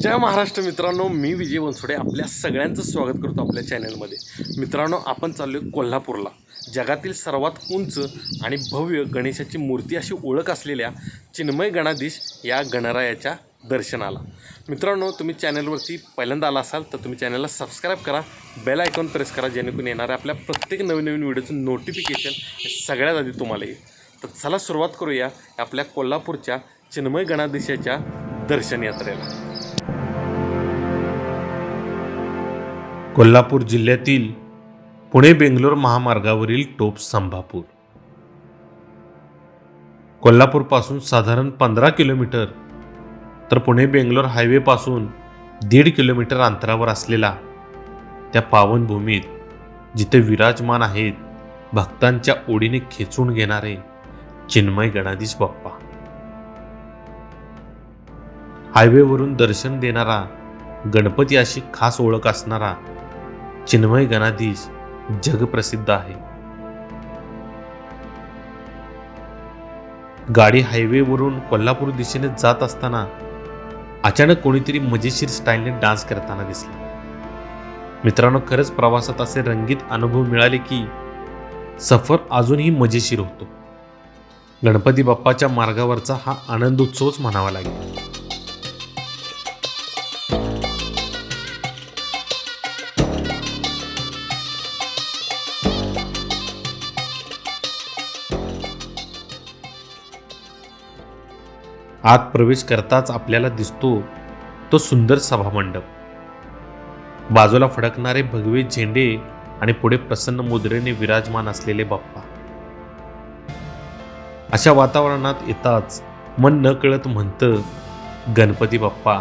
जय महाराष्ट्र मित्रांनो, मी विजय बनसोडे आपल्या सगळ्यांचं स्वागत करतो आपल्या चॅनलमध्ये. मित्रांनो, आपण चाललो आहे कोल्हापूरला. जगातील सर्वात उंच आणि भव्य गणेशाची मूर्ती अशी ओळख असलेल्या चिन्मय गणाधीश या गणरायाच्या दर्शनाला. मित्रांनो, तुम्ही चॅनलवरती पहिल्यांदा आला असाल तर तुम्ही चॅनलला सबस्क्राईब करा, बेल आयकॉन प्रेस करा, जेणेकरून येणाऱ्या आपल्या प्रत्येक नवीन व्हिडिओचं नोटिफिकेशन सगळ्यात आधी तुम्हाला येईल. तर चला सुरुवात करूया आपल्या कोल्हापूरच्या चिन्मय गणाधीशाच्या दर्शन यात्रेला. कोल्हापूर जिल्ह्यातील पुणे बेंगलोर महामार्गावरील टोप संभापूर. कोल्हापूरपासून साधारण 15 किलोमीटर तर पुणे बेंगलोर हायवे पासून 1.5 किलोमीटर अंतरावर असलेला त्या पावनभूमीत जिथे विराजमान आहेत भक्तांच्या ओढीने खेचून घेणारे चिन्मय गणाधीश बाप्पा. हायवेवरून दर्शन देणारा गणपती अशी खास ओळख असणारा चिन्मय गणाधीश जगप्रसिद्ध आहे. गाडी हायवेवरून कोल्हापूर दिशेने जात असताना अचानक कोणीतरी मजेशीर स्टाईलने डान्स करताना दिसला. मित्रांनो, खरंच प्रवासात असे रंगीत अनुभव मिळाले की सफर अजूनही मजेशीर होतो. गणपती बाप्पाच्या मार्गावरचा हा आनंद उत्सवच म्हणावा लागेल. आत प्रवेश करताच आपल्याला दिसतो तो सुंदर सभामंडप. बाजूला फडकणारे भगवे झेंडे आणि पुढे प्रसन्न मुद्रेने विराजमान असलेले बाप्पा. अशा वातावरणात येताच मन न कळत म्हणतं, गणपती बाप्पा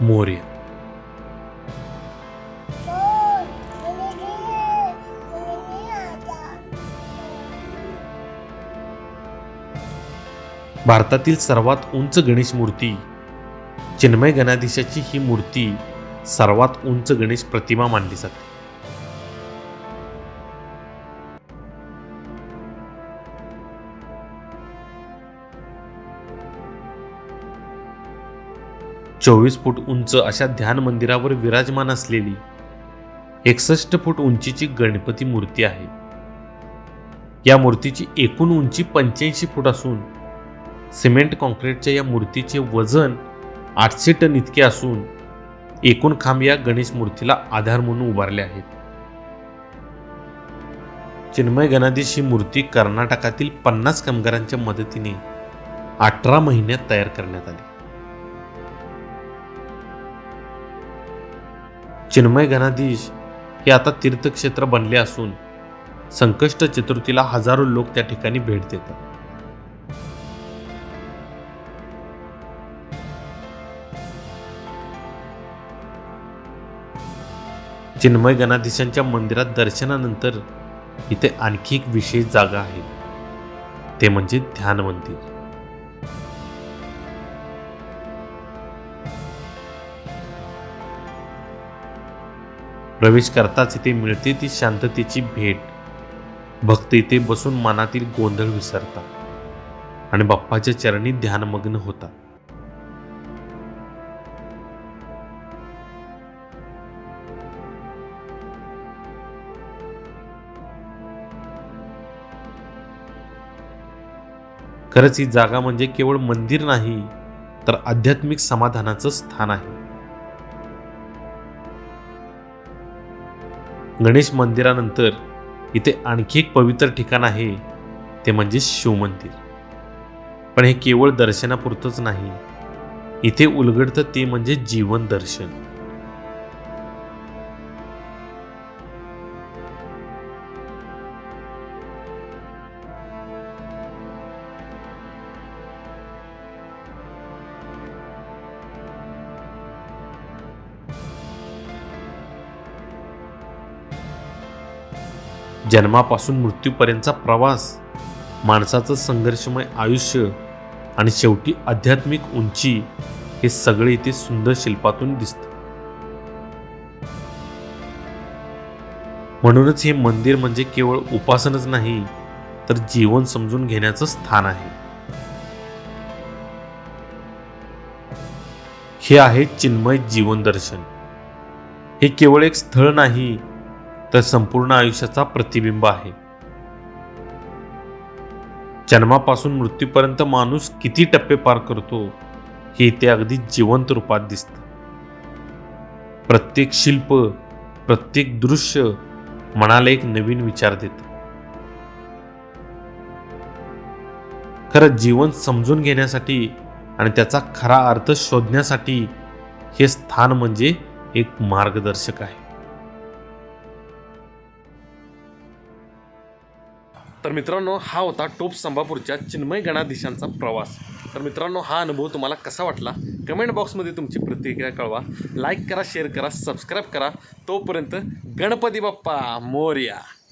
मोरया. भारतातील सर्वात उंच गणेश मूर्ती चिन्मय गणाधीशाची ही मूर्ती सर्वात उंच गणेश प्रतिमा मानली जाते. चोवीस फूट उंच अशा ध्यान मंदिरावर विराजमान असलेली 61 फूट उंचीची गणपती मूर्ती आहे. या मूर्तीची एकूण उंची 85 फूट असून सिमेंट कॉन्क्रीटच्या या मूर्तीचे वजन 800 टन इतके असून एकूण खांब या गणेश मूर्तीला आधार म्हणून उभारले आहेत. चिन्मय गणाधीश ही मूर्ती कर्नाटकातील 50 कामगारांच्या मदतीने 18 महिन्यात तयार करण्यात आली. चिन्मय गणाधीश हे आता तीर्थक्षेत्र बनले असून संकष्ट चतुर्थीला हजारो लोक त्या ठिकाणी भेट देतात. चिन्मय गणाधीशांच्या मंदिरात दर्शनानंतर इथे आणखी एक विशेष जागा आहे, ते म्हणजे ध्यान मंदिर. प्रवेश करताच इथे मिळते ती शांततेची भेट. भक्त इथे बसून मनातील गोंधळ विसरतात आणि बाप्पाच्या चरणी ध्यानमग्न होतात. खरंच ही जागा म्हणजे केवळ मंदिर नाही तर आध्यात्मिक समाधानाचं स्थान आहे. गणेश मंदिरानंतर इथे आणखी एक पवित्र ठिकाण आहे, ते म्हणजे शिवमंदिर. पण हे केवळ दर्शनापुरतंच नाही, इथे उलगडतं ते म्हणजे जीवन दर्शन. जन्मापासून मृत्यूपर्यंतचा प्रवास, माणसाचं संघर्षमय आयुष्य आणि शेवटी आध्यात्मिक उंची, हे सगळे इथे सुंदर शिल्पातून दिसतं. म्हणूनच हे मंदिर म्हणजे केवळ उपासनच नाही तर जीवन समजून घेण्याचं स्थान आहे. हे आहे चिन्मय जीवनदर्शन. हे केवळ एक स्थळ नाही, तर संपूर्ण आयुष्याचा प्रतिबिंब आहे. जन्मापासून मृत्यूपर्यंत माणूस किती टप्पे पार करतो हे इथे अगदी जिवंत रूपात दिसतं. प्रत्येक शिल्प, प्रत्येक दृश्य मनाला एक नवीन विचार देतं. खरं जीवन समजून घेण्यासाठी आणि त्याचा खरा अर्थ शोधण्यासाठी हे स्थान म्हणजे एक मार्गदर्शक आहे. तर मित्रांनो, हा होता टोप संभापूरच्या चिन्मय गणाधीशांचा प्रवास. तर मित्रांनो, हा अनुभव तुम्हाला कसा वाटला कमेंट बॉक्समध्ये तुमची प्रतिक्रिया कळवा. लाईक करा, शेअर करा, सबस्क्राईब करा. तोपर्यंत गणपती बाप्पा मोरया.